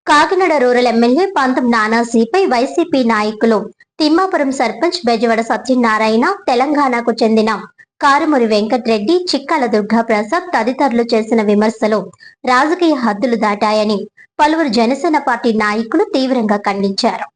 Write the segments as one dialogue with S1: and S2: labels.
S1: Kakinada rural MLA పంతం నానాజీపై YCP నాయకులు తిమ్మాపురం సర్పంచ్ బెజవాడ సత్యనారాయణ, తెలంగాణకు చెందిన కారుమూరి వెంకట్రెడ్డి, చిక్కాల దుర్గాప్రసాద్ తదితరులు చేసిన విమర్శలు రాజకీయ హద్దులు దాటాయని పలువురు జనసేన పార్టీ నాయకులు తీవ్రంగా ఖండించారు.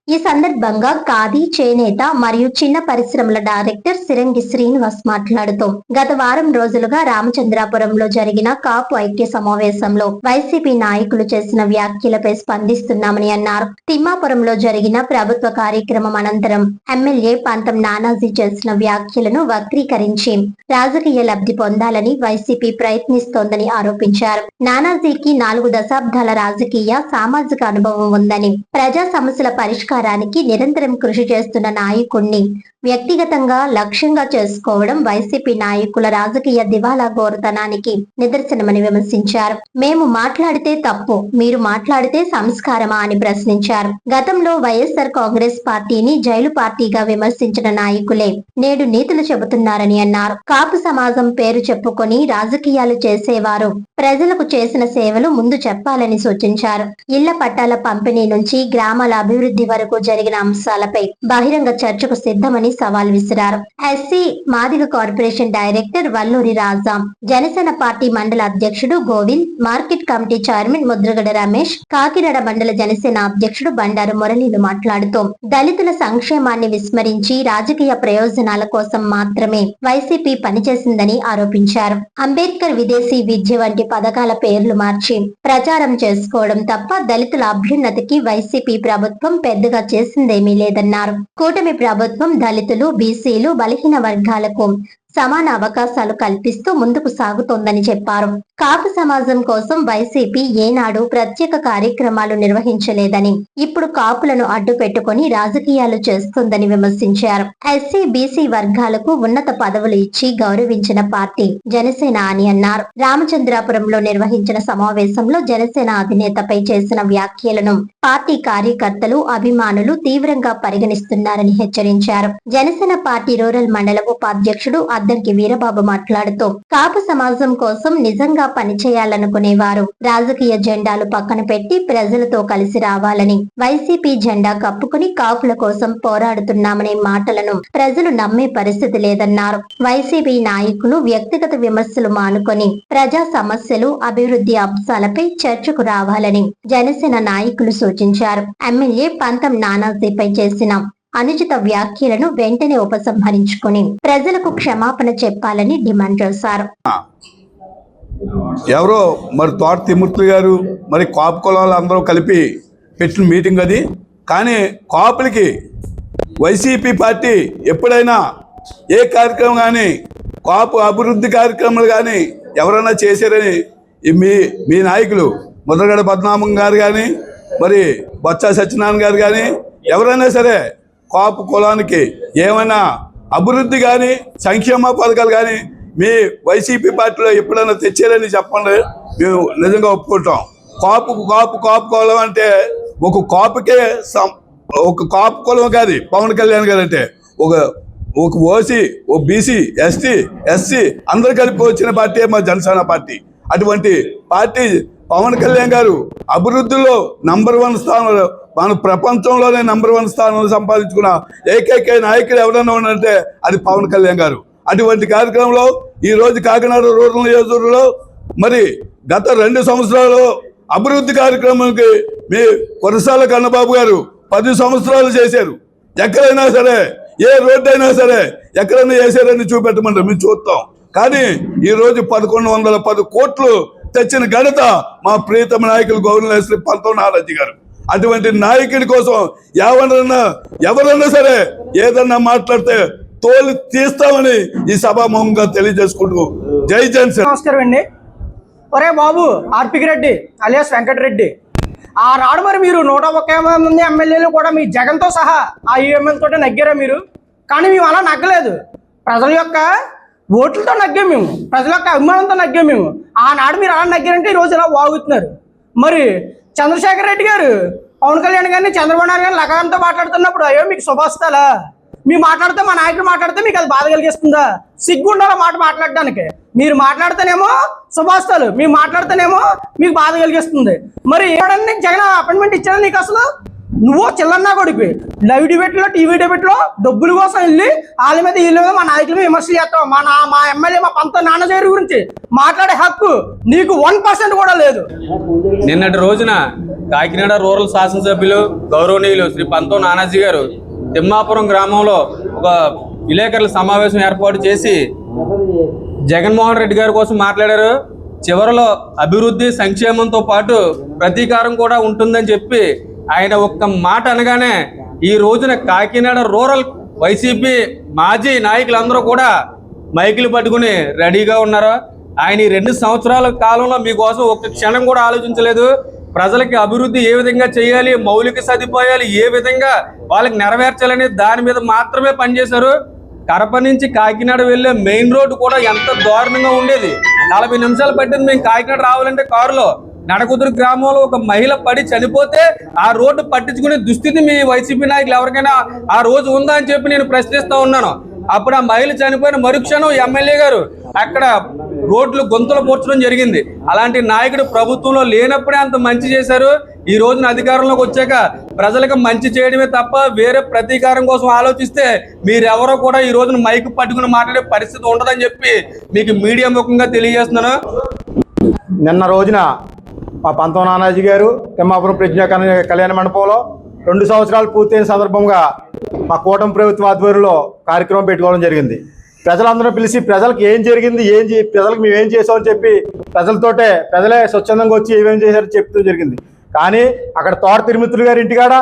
S1: ఈ సందర్భంగా ఖాదీ, చేనేత మరియు చిన్న పరిశ్రమల డైరెక్టర్ సిరంగి శ్రీనివాస్ మాట్లాడుతూ గత వారం రోజులుగా రామచంద్రాపురంలో జరిగిన కాపు ఐక్య సమావేశంలో వైసీపీ నాయకులు చేసిన వ్యాఖ్యలపై స్పందిస్తున్నామని అన్నారు. తిమ్మాపురంలో జరిగిన ప్రభుత్వ కార్యక్రమం అనంతరం ఎమ్మెల్యే పంతం నానాజీ చేసిన వ్యాఖ్యలను వక్రీకరించి రాజకీయ లబ్ధి పొందాలని వైసీపీ ప్రయత్నిస్తోందని ఆరోపించారు. నానాజీకి 4 దశాబ్దాల రాజకీయ, సామాజిక అనుభవం ఉందని, ప్రజా సమస్యల పరిష్కారం నిరంతరం కృషి చేస్తున్న నాయకుడిని వ్యక్తిగతంగా లక్ష్యంగా చేసుకోవడం వైసీపీ నాయకుల రాజకీయ దివాలా గోరుతనానికి నిదర్శనమని విమర్శించారు. మేము మాట్లాడితే తప్పు, మీరు మాట్లాడితే సంస్కారమా అని ప్రశ్నించారు. గతంలో వైఎస్ఆర్ కాంగ్రెస్ పార్టీని జైలు పార్టీగా విమర్శించిన నాయకులే నేడు నీతులు చెబుతున్నారని అన్నారు. కాపు సమాజం పేరు చెప్పుకొని రాజకీయాలు చేసేవారు ప్రజలకు చేసిన సేవలు ముందు చెప్పాలని సూచించారు. ఇళ్ల పట్టాల పంపిణీ నుంచి గ్రామాల అభివృద్ధి వరకు జరిగిన అంశాలపై బహిరంగ చర్చకు సిద్ధమని సవాల్ విసిరారు. SC Madiga corporation director Valluri Raja, Janasena party మండల అధ్యక్షుడు Govind, market committee chairman Mudragada Ramesh, Kakinada మండల జనసేన అధ్యక్షుడు బండారు మురళీలు మాట్లాడుతూ దళితుల సంక్షేమాన్ని విస్మరించి రాజకీయ ప్రయోజనాల కోసం మాత్రమే వైసీపీ పనిచేసిందని ఆరోపించారు. అంబేద్కర్ విదేశీ విద్య వంటి పథకాల పేర్లు మార్చి ప్రచారం చేసుకోవడం తప్ప దళితుల అభ్యున్నతికి వైసీపీ ప్రభుత్వం పెద్దగా చేసిందేమీ లేదన్నారు. కూటమి ప్రభుత్వం దళితులు, బీసీలు, బలహీన వర్గాలకు సమాన అవకాశాలు కల్పిస్తూ ముందుకు సాగుతోందని చెప్పారు. కాపు సమాజం కోసం వైసీపీ ఏనాడు ప్రత్యేక కార్యక్రమాలు నిర్వహించలేదని, ఇప్పుడు కాపులను అడ్డు పెట్టుకుని రాజకీయాలు చేస్తుందని విమర్శించారు. ఎస్సీ, బీసీ వర్గాలకు ఉన్నత పదవులు ఇచ్చి గౌరవించిన పార్టీ జనసేన అని అన్నారు. రామచంద్రాపురంలో నిర్వహించిన సమావేశంలో జనసేన అధినేతపై చేసిన వ్యాఖ్యలను పార్టీ కార్యకర్తలు, అభిమానులు తీవ్రంగా పరిగణిస్తున్నారని హెచ్చరించారు. జనసేన పార్టీ రూరల్ మండల ఉపాధ్యక్షుడు అద్దంకి వీరబాబు మాట్లాడుతూ కాపు సమాజం కోసం నిజంగా పనిచేయాలనుకునేవారు రాజకీయ జెండాలు పక్కన పెట్టి ప్రజలతో కలిసి రావాలని, వైసీపీ జెండా కప్పుకుని కాపుల కోసం పోరాడుతున్నామనే మాటలను ప్రజలు నమ్మే పరిస్థితి లేదన్నారు. వైసీపీ నాయకులు వ్యక్తిగత విమర్శలు మానుకొని ప్రజా సమస్యలు, అభివృద్ధి అంశాలపై చర్చకు రావాలని జనసేన నాయకులు సూచించారు. ఎమ్మెల్యే పంతం నానాజీపై చేసిన అనుచిత వ్యాఖ్యలను వెంటనే ఉపసంహరించుకుని ప్రజలకు క్షమాపణ చెప్పాలని డిమాండ్ చేశారు.
S2: ఎవరో మరి తోట తిమ్మూర్తి గారు మరి కాపు కులాలు అందరూ కలిపి పెట్టిన మీటింగ్ అది. కానీ కాపులకి వైసీపీ పార్టీ ఎప్పుడైనా ఏ కార్యక్రమం కానీ, కాపు అభివృద్ధి కార్యక్రమాలు కానీ ఎవరైనా చేశారని మీ నాయకులు ముద్రగడ పద్మనాభం గారు కానీ, మరి బొత్స సత్యనారాయణ గారు కానీ ఎవరైనా సరే కాపు కులానికి ఏమైనా అభివృద్ధి కానీ, సంక్షేమ పథకాలు కానీ మీ వైసీపీ పార్టీలో ఎప్పుడైనా తెచ్చారని చెప్పండి, మేము నిజంగా ఒప్పుకుంటాం. కాపు కులం అంటే ఒక కాపుకే ఒక కాపు కులం కాదు పవన్ కళ్యాణ్ గారు అంటే ఒక ఓసీ, ఓ బీసీ, ఎస్సీ అందరు కలిపి వచ్చిన పార్టీ మా జనసేన పార్టీ. అటువంటి పార్టీ పవన్ కళ్యాణ్ గారు అభివృద్ధిలో #1 స్థానంలో, మన ప్రపంచంలోనే #1 స్థానంలో సంపాదించుకున్న ఏకైక నాయకుడు ఎవరైనా ఉన్నారంటే అది పవన్ కళ్యాణ్ గారు. అటువంటి కార్యక్రమంలో ఈరోజు కాకినాడ రూరల్ నియోజకవర్గంలో మరి గత 2 సంవత్సరాలు అభివృద్ధి కార్యక్రమానికి మీ కురసాల కన్నబాబు గారు 10 సంవత్సరాలు చేశారు. ఎక్కడైనా సరే, ఏ రోడ్డు అయినా సరే ఎక్కడైనా చేశారని చూపెట్టమంటారు, మేము చూస్తాం. కానీ ఈరోజు 1110 కోట్లు తెచ్చిన ఘనత మా ప్రియతమ నాయకులు గవర్నర్ శ్రీ పంతం నానాజీ గారు. అటువంటి నాయకుడి కోసం ఎవరన్నా సరే ఏదన్నా మాట్లాడితే తోలు తీస్తామని ఈ సభాముఖంగా తెలియజేసుకుంటూ జై జనసేన.
S3: నమస్కారం అండి. ఒరే బాబు ఆర్పికి రెడ్డి అలియాస్ వెంకటరెడ్డి, ఆ నాడు మరి మీరు 101 మంది ఎమ్మెల్యేలు కూడా మీ జగన్తో సహా ఆ యూఎంఎల్ తోటే నగ్గారా మీరు. కానీ మేము అలా నగ్గలేదు. ప్రజల యొక్క ఓట్లతో నగ్గాం మేము, ప్రజల యొక్క అభిమానంతో నగ్గాం మేము. ఆనాడు మీరు అలా నగ్గారంటే ఈరోజు ఇలా వాగుతున్నారు. మరి చంద్రశేఖర్ రెడ్డి గారు పవన్ కళ్యాణ్ గారిని, చంద్రబాబు నాయుడు గారిని లగాంతో మాట్లాడుతున్నప్పుడు అయ్యో మీకు శుభాస్తాలా, మీరు మాట్లాడితే మా నాయకుడు మాట్లాడితే మీకు అది బాధ కలిగిస్తుందా? సిగ్గుండాల మాట మాట్లాడడానికి. మీరు మాట్లాడితేనేమో శుభాస్తాలు, మీరు మాట్లాడితేనేమో మీకు బాధ కలిగిస్తుంది. మరి ఎవడన్నా జగన్ అపాయింట్మెంట్ ఇచ్చాడా నీకు? అసలు నువ్వు చిల్లన్నా కొడుకు లైవ్ డిబేట్లో టీవీ డిబేట్లో డబ్బుల కోసం వెళ్ళి వాళ్ళ మీద వీళ్ళ మీద మా నాయకుల మీద విమర్శలు చేస్తావు. మా ఎమ్మెల్యే మా పంత నాన్నగారి గురించి మాట్లాడే హక్కు నీకు 1% కూడా లేదు.
S4: నిన్నటి రోజున కాకినాడ రూరల్ శాసనసభ్యులు గౌరవనీయులు శ్రీ పంతో నానాజీ గారు తిమ్మాపురం గ్రామంలో ఒక విలేకరుల సమావేశం ఏర్పాటు చేసి జగన్మోహన్ రెడ్డి గారి కోసం మాట్లాడారు. చివరిలో అభివృద్ధి సంక్షేమంతో పాటు ప్రతీకారం కూడా ఉంటుందని చెప్పి ఆయన ఒక్క మాట అనగానే ఈ రోజున కాకినాడ రూరల్ వైసీపీ మాజీ నాయకులందరూ కూడా మైకులు పట్టుకుని రెడీగా ఉన్నారు. ఆయన ఈ 2 సంవత్సరాల కాలంలో మీకోసం ఒక్క క్షణం కూడా ఆలోచించలేదు. ప్రజలకి అభివృద్ధి ఏ విధంగా చేయాలి, మౌలిక సదుపాయాలు ఏ విధంగా వాళ్ళకి నెరవేర్చాలని దాని మీద మాత్రమే పనిచేశారు. కడప నుంచి కాకినాడ వెళ్ళే మెయిన్ రోడ్డు కూడా ఎంత దారుణంగా ఉండేది. 40 నిమిషాలు పట్టింది మేము కాకినాడ రావాలంటే కారులో. నడకుదురు గ్రామంలో ఒక మహిళ పడి చనిపోతే ఆ రోడ్డు పట్టించుకునే దుస్థితి మీ వైసీపీ నాయకులు ఎవరికైనా ఆ రోజు ఉందా అని చెప్పి నేను ప్రశ్నిస్తూ ఉన్నాను. అప్పుడు ఆ మహిళ చనిపోయిన మరుక్షణం ఎమ్మెల్యే గారు అక్కడ రోడ్లు గొంతులు పూడ్చడం జరిగింది. అలాంటి నాయకుడు ప్రభుత్వంలో లేనప్పుడే అంత మంచి చేశారు. ఈ రోజున అధికారంలోకి వచ్చాక ప్రజలకు మంచి చేయడమే తప్ప వేరే ప్రతీకారం కోసం ఆలోచిస్తే మీరెవరో కూడా ఈ రోజున మైకు పట్టుకుని మాట్లాడే పరిస్థితి ఉండదని చెప్పి మీకు మీడియా ముఖంగా తెలియజేస్తున్నాను.
S5: నిన్న రోజున మా పంతో నానాజీ గారు తిమ్మాపురం ప్రజ్ఞా కళ్యాణ మండపంలో 2 సంవత్సరాలు పూర్తయిన సందర్భంగా మా కూటమి ప్రభుత్వ ఆధ్వర్యంలో కార్యక్రమం పెట్టుకోవడం జరిగింది. ప్రజలందరూ పిలిచి ప్రజలకు ఏం జరిగింది, ప్రజలకు మేము ఏం చేసామని చెప్పి ప్రజలే స్వచ్ఛందంగా వచ్చి ఏమేం చేశారో చెప్తూ జరిగింది. కానీ అక్కడ తోట తిరుమతులు గారి ఇంటికాడ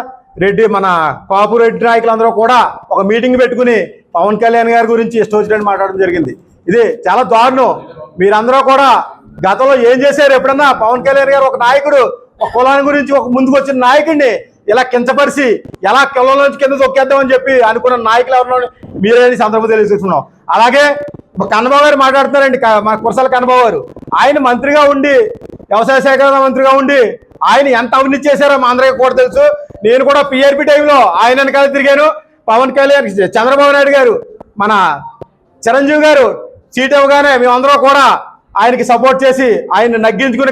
S5: మన కాపు రెడ్డి నాయకులందరూ కూడా ఒక మీటింగ్ పెట్టుకుని పవన్ కళ్యాణ్ గారి గురించి ఇష్టం వచ్చినట్టు మాట్లాడడం జరిగింది. ఇది చాలా దారుణం. మీరందరూ కూడా గతంలో ఏం చేశారు? ఎప్పుడన్నా పవన్ కళ్యాణ్ గారు ఒక నాయకుడు ఒక కులాన్ని గురించి ఒక ముందుకు వచ్చిన నాయకుడిని ఇలా కించపరిచి ఎలా కులం నుంచి కింద తొక్కేద్దామని చెప్పి అనుకున్న నాయకులు ఎవరినో మీరే సందర్భం తెలియజేస్తున్నాం. అలాగే కన్నబాబు గారు మాట్లాడుతున్నారండి. మా కురసాల కన్నబాబు గారు ఆయన మంత్రిగా ఉండి వ్యవసాయ శాఖ మంత్రిగా ఉండి ఆయన ఎంత అవినీతి చేశారో మా అందరికీ కూడా తెలుసు. నేను కూడా పిఆర్పి టైంలో ఆయన వెనకాల తిరిగాను. పవన్ కళ్యాణ్, చంద్రబాబు నాయుడు గారు, మన చిరంజీవి గారు సీట్ ఇవ్వగానే మేమందరం కూడా ఆయనకి సపోర్ట్ చేసి ఆయన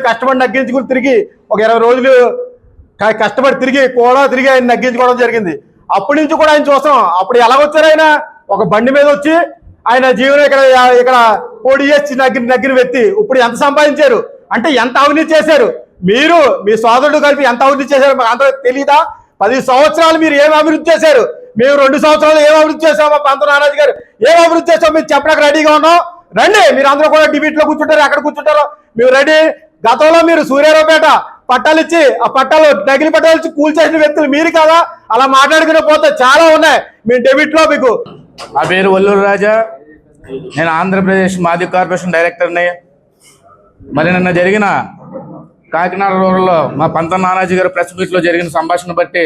S5: కష్టపడి నగ్గించుకుని తిరిగి ఒక 20 రోజులు కష్టపడి తిరిగి ఆయన నగ్గించుకోవడం జరిగింది. అప్పటి నుంచి కూడా ఆయన చూస్తాం. అప్పుడు ఎలా వచ్చారు? ఆయన ఒక బండి మీద వచ్చి ఆయన జీవనం ఇక్కడ పోటీ చేసి నగ్గిన వ్యక్తి ఇప్పుడు ఎంత సంపాదించారు అంటే ఎంత అవినీతి చేశారు? మీరు మీ సోదరుడు కలిపి ఎంత అభివృద్ధి చేశారు మాకు అందరూ తెలీదా? 10 సంవత్సరాలు మీరు ఏం అభివృద్ధి చేశారు? మేము 2 సంవత్సరాలు ఏం అభివృద్ధి చేసామో పంత నానాజీ గారు ఏం అభివృద్ధి చేసామో మీరు చెప్పడానికి రెడీగా ఉన్నాం. రండి, మీరు అందరూ కూడా డిబేట్లో కూర్చుంటారు, ఎక్కడ కూర్చుంటారో మేము రెడీ. గతంలో మీరు సూర్యారావుపేట పట్టాలు ఇచ్చి ఆ పట్టాలు నకిలీ పట్టాలు ఇచ్చి కూల్ చేసిన వ్యక్తులు మీరు కదా. అలా మాట్లాడుకునే పోతే చాలా ఉన్నాయి మేము డెబిట్లో. మీకు
S6: నా పేరు వల్లూరు రాజా, నేను ఆంధ్రప్రదేశ్ మాజీ కార్పొరేషన్ డైరెక్టర్ని. మరి నిన్న జరిగిన కాకినాడ రూరల్లో మా పంత నానాజీ గారు ప్రెస్ మీట్లో జరిగిన సంభాషణ బట్టి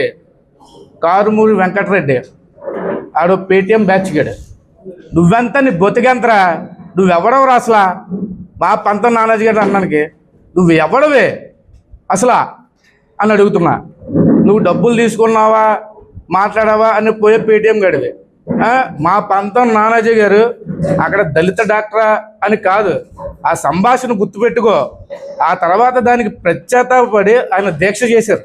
S6: కారుమూరి వెంకటరెడ్డి ఆడు పేటీఎం బ్యాచ్ గడు, నువ్వెంత నీ బొతికెంతరా, నువ్వెవడవరా అసలు మా పంత నానాజీ గారు అన్నానికి నువ్వు ఎవడవే అసలు అని అడుగుతున్నా. నువ్వు డబ్బులు తీసుకున్నావా మాట్లాడావా అని పోయే పేటీఎం గడివి. మా పంతం నానాజీ గారు అక్కడ దళిత డాక్టరా అని కాదు, ఆ సంభాషణ గుర్తుపెట్టుకో. ఆ తర్వాత దానికి పశ్చాత్తాపడి ఆయన దీక్ష చేశారు.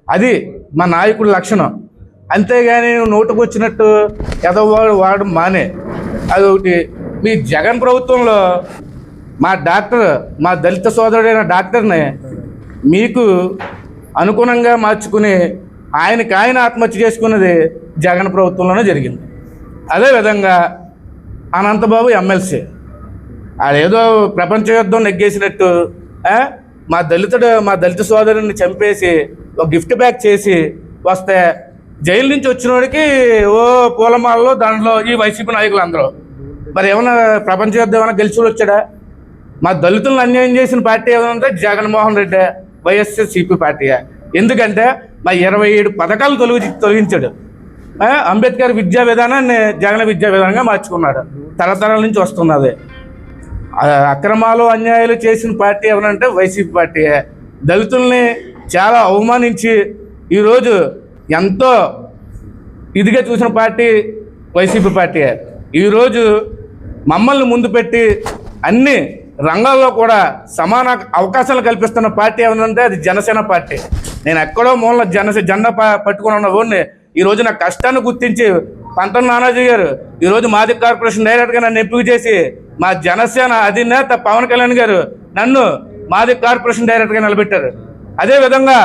S6: అది మా నాయకుడి లక్షణం. అంతేగాని నోటుకు వచ్చినట్టు ఎదవాడు వాడు మానే. అదొకటి. మీ జగన్ ప్రభుత్వంలో మా డాక్టర్, మా దళిత సోదరుడైన డాక్టర్ని మీకు అనుగుణంగా మార్చుకుని ఆయనకి ఆయన ఆత్మహత్య చేసుకున్నది జగన్ ప్రభుత్వంలోనే జరిగింది. అదేవిధంగా అనంతబాబు ఎమ్మెల్సీ అదేదో ప్రపంచ యుద్ధం నెగ్గేసినట్టు మా దళిత సోదరుని చంపేసి ఒక గిఫ్ట్ బ్యాక్ చేసి వస్తే జైలు నుంచి వచ్చిన వాడికి ఓ పూలమాలలో దాంట్లో ఈ వైసీపీ నాయకులు అందరూ. మరి ఏమన్నా ప్రపంచ యుద్ధం ఏమైనా గెలిచి వచ్చాడా? మా దళితులను అన్యాయం చేసిన పార్టీ ఏమంటే జగన్మోహన్ రెడ్డి వైఎస్ఆర్సీపీ పార్టీయే. ఎందుకంటే మా 27 పథకాలు తొలగించాడు. అంబేద్కర్ విద్యా విధానాన్ని జగన్ విద్యా విధానంగా మార్చుకున్నాడు. తరతరాల నుంచి వస్తున్నది. అక్రమాలు అన్యాయాలు చేసిన పార్టీ ఎవరంటే వైసీపీ పార్టీయే. దళితుల్ని చాలా అవమానించి ఈరోజు ఎంతో ఇదిగా చూసిన పార్టీ వైసీపీ పార్టీ. ఈరోజు మమ్మల్ని ముందు పెట్టి అన్ని రంగాల్లో కూడా సమాన అవకాశాలు కల్పిస్తున్న పార్టీ ఏమనంటే అది జనసేన పార్టీ. నేను ఎక్కడో మూల జెండా పట్టుకుని ఉన్న ఊరిని ఈరోజు నా కష్టాన్ని గుర్తించి పంతం నానాజీ గారు ఈరోజు మాజీ కార్పొరేషన్ డైరెక్టర్గా నన్ను ఎంపిక చేసి మా జనసేన అధినేత పవన్ కళ్యాణ్ గారు నన్ను మాజీ కార్పొరేషన్ డైరెక్టర్గా నిలబెట్టారు. అదేవిధంగా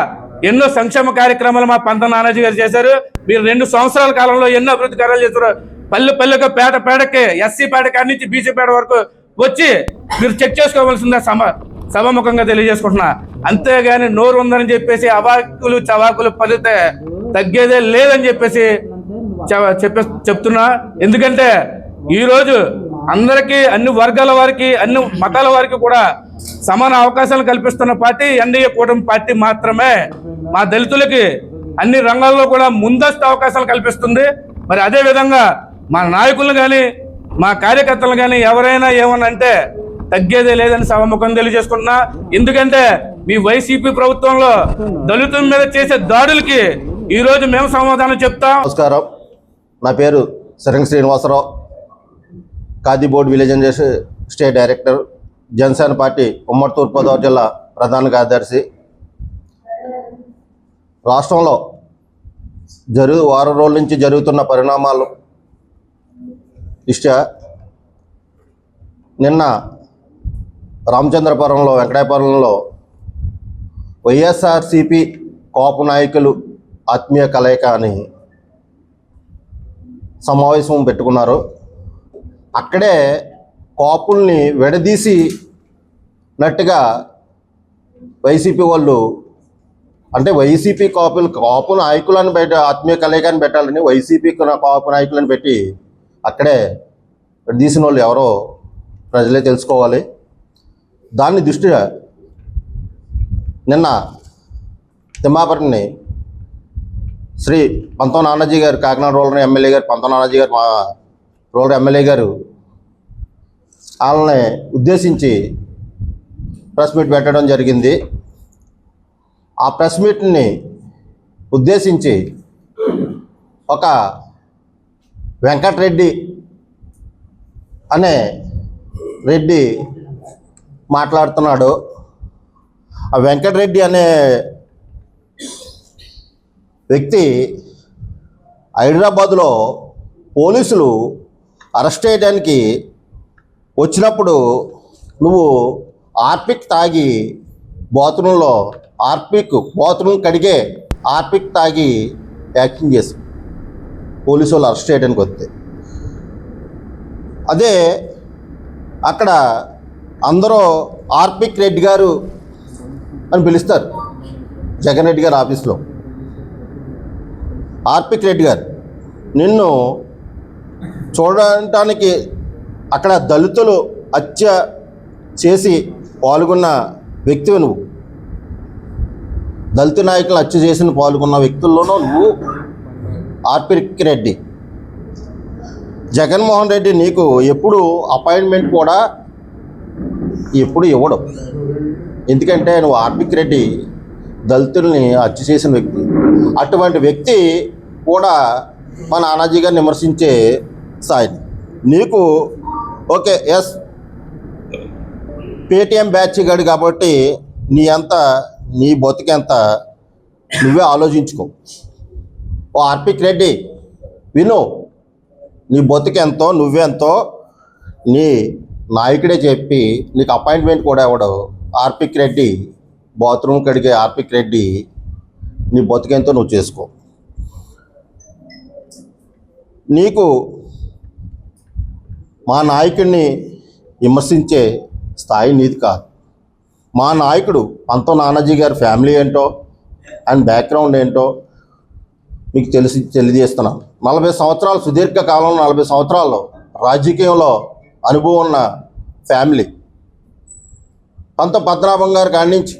S6: ఎన్నో సంక్షేమ కార్యక్రమాలు మా పంతం నానాజీ గారు చేశారు. మీరు 2 సంవత్సరాల కాలంలో ఎన్నో అభివృద్ధి కార్యాలు చేశారు. పల్లెకి పేటకి ఎస్సీ పేట కాడి నుంచి బీసీ పేట వరకు వచ్చి మీరు చెక్ చేసుకోవాల్సిందే సభాముఖంగా తెలియజేసుకుంటున్నా. అంతేగాని నోరు ఉందని చెప్పేసి అవాకులు చవాకులు పలితే తగ్గేదే లేదని చెప్పేసి చెప్తున్నా. ఎందుకంటే ఈరోజు అందరికీ, అన్ని వర్గాల వారికి, అన్ని మతాల వారికి కూడా సమాన అవకాశాలు కల్పిస్తున్న పార్టీ ఎన్డీఏ కూటమి పార్టీ మాత్రమే. మా దళితులకి అన్ని రంగాల్లో కూడా ముందస్తు అవకాశాలు కల్పిస్తుంది. మరి అదేవిధంగా మా నాయకులను కానీ మా కార్యకర్తలు కానీ ఎవరైనా ఏమన్నా అంటే తగ్గేదే లేదని సభాముఖం తెలియజేసుకుంటున్నా. ఎందుకంటే మీ వైసీపీ ప్రభుత్వంలో దళితుల మీద చేసే దాడులకి ఈరోజు మేము సమాధానం చెప్తాం.
S7: నమస్కారం, నా పేరు Saranga Srinivasarao, Khadi board village state director, Janasena party ఉమ్మడి తూర్పుగోదావరి జిల్లా ప్రధాన కార్యదర్శి. రాష్ట్రంలో వారం రోజుల నుంచి జరుగుతున్న పరిణామాలు దృష్ట్యా నిన్న రామచంద్రపురంలో, వెంకటాపురంలో వైఎస్ఆర్సిపి కాపు నాయకులు ఆత్మీయ కలయిక అని సమావేశం పెట్టుకున్నారు. అక్కడే కాపుల్ని విడదీసినట్టుగా వైసీపీ వాళ్ళు, అంటే వైసీపీ కాపు నాయకులను ఆత్మీయ కలయికని పెట్టాలని వైసీపీ కాపు నాయకులను పెట్టి అక్కడే విడదీసిన వాళ్ళు ఎవరో ప్రజలే తెలుసుకోవాలి. దాన్ని దృష్ట్యా నిన్న తిమ్మాపురంని శ్రీ పంతం నానాజీ గారు, కాకినాడ రూరల్ ఎమ్మెల్యే గారు, పంతం నానాజీ గారు, మా రూరల్ ఎమ్మెల్యే గారు వాళ్ళని ఉద్దేశించి ప్రెస్ మీట్ పెట్టడం జరిగింది. ఆ ప్రెస్ మీట్ని ఉద్దేశించి ఒక వెంకటరెడ్డి అనే రెడ్డి మాట్లాడుతున్నాడు. ఆ వెంకటరెడ్డి అనే వ్యక్తి హైదరాబాదులో పోలీసులు అరెస్ట్ చేయడానికి వచ్చినప్పుడు నువ్వు ఆర్పిక్ తాగి బాత్రూమ్ కడిగే ఆర్పిక్ తాగి యాక్టింగ్ చేసి పోలీసు వాళ్ళు అరెస్ట్ చేయడానికి వస్తే, అదే అక్కడ అందరూ ఆర్పిక్ రెడ్డి గారు అని పిలుస్తారు. జగన్ రెడ్డి గారు ఆఫీస్లో ఆర్పిక్ రెడ్డి గారు నిన్ను చూడటానికి అక్కడ దళితులు హత్య చేసి పాల్గొన్న వ్యక్తివి నువ్వు. దళిత నాయకులు హత్య చేసిన పాల్గొన్న వ్యక్తుల్లోనూ నువ్వు ఆర్పిక్ రెడ్డి. జగన్మోహన్ రెడ్డి నీకు ఎప్పుడు అపాయింట్మెంట్ కూడా ఎప్పుడు ఇవ్వడం. ఎందుకంటే నువ్వు ఆర్పిక్ రెడ్డి దళితుల్ని హత్య చేసిన వ్యక్తి. అటువంటి వ్యక్తి కూడా మా నానాజీ గారిని విమర్శించే స్థాయి నీకు. ఓకే, ఎస్, పేటీఎం బ్యాచ్ గాడు కాబట్టి నీ బతికెంత నువ్వే ఆలోచించుకో. ఓ ఆర్పిక్ రెడ్డి విను, నీ బతికెంతో నువ్వెంతో నీ నాయకుడే చెప్పి నీకు అపాయింట్మెంట్ కూడా ఇవ్వడు. ఆర్పిక్ రెడ్డి బాత్రూమ్ కడిగే ఆర్పిక్ రెడ్డి నీ బతికెంతో నువ్వు చేసుకో. నీకు మా నాయకుడిని విమర్శించే స్థాయి నీది కాదు. మా నాయకుడు పంతం నానాజీ గారి ఫ్యామిలీ ఏంటో అండ్ బ్యాక్గ్రౌండ్ ఏంటో మీకు తెలియజేస్తున్నాను. 40 సంవత్సరాలు సుదీర్ఘకాలంలో 40 సంవత్సరాల్లో రాజకీయంలో అనుభవం ఉన్న ఫ్యామిలీ. పంత పద్మనాభం గారి కాడి నుంచి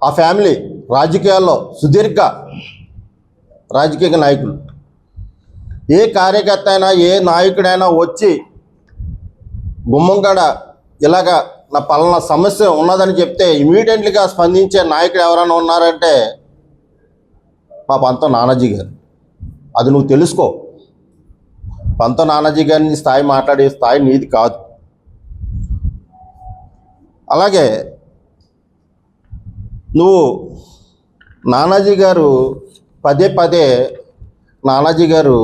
S7: ఆ ఫ్యామిలీ రాజకీయాల్లో సుదీర్ఘ రాజకీయ నాయకులు. ఏ కార్యకర్త అయినా ఏ నాయకుడైనా వచ్చి గుమ్మంగడ ఇలాగా నా పలానా సమస్య ఉన్నదని చెప్తే ఇమీడియట్లీగా స్పందించే నాయకుడు ఎవరైనా ఉన్నారంటే మా పంతం నానాజీ గారు. అది నువ్వు తెలుసుకో. పంతో నానాజీ గారిని స్థాయి మాట్లాడే స్థాయి నీది కాదు. అలాగే నువ్వు నానాజీ గారు పదే పదే నానాజీ గారు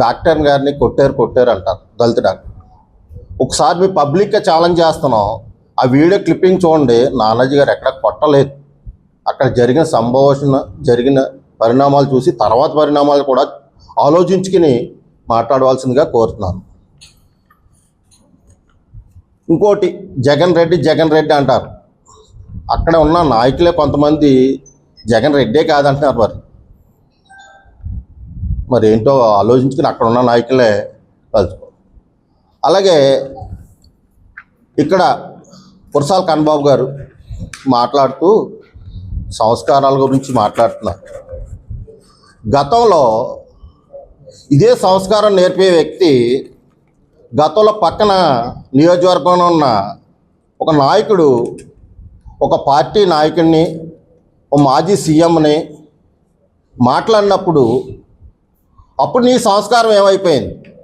S7: డాక్టర్ గారిని కొట్టారు అంటారు, దళిత డాక్టర్. ఒకసారి మీ పబ్లిక్గా ఛాలెంజ్ చేస్తున్నాం, ఆ వీడియో క్లిప్పింగ్ చూడండి. నానాజీ గారు ఎక్కడ కొట్టలేదు. అక్కడ జరిగిన పరిణామాలు చూసి తర్వాత పరిణామాలు కూడా ఆలోచించుకుని మాట్లాడవలసిందిగా కోరుతున్నాను. ఇంకోటి, జగన్ రెడ్డి అంటారు. అక్కడ ఉన్న నాయకులే కొంతమంది జగన్ రెడ్డే కాదంటున్నారు. మరి ఏంటో ఆలోచించుకుని అక్కడ ఉన్న నాయకులే కలుసుకో. అలాగే ఇక్కడ కురసాల కన్నబాబు గారు మాట్లాడుతూ సంస్కారాల గురించి మాట్లాడుతున్నారు. గతంలో ఇదే సంస్కారం నేర్పే వ్యక్తి గతంలో పక్కన నియోజకవర్గంలో ఉన్న ఒక నాయకుడు, ఒక పార్టీ నాయకుడిని, ఒక మాజీ సీఎంని మాట్లాడినప్పుడు అప్పుడు నీ సంస్కారం ఏమైపోయింది?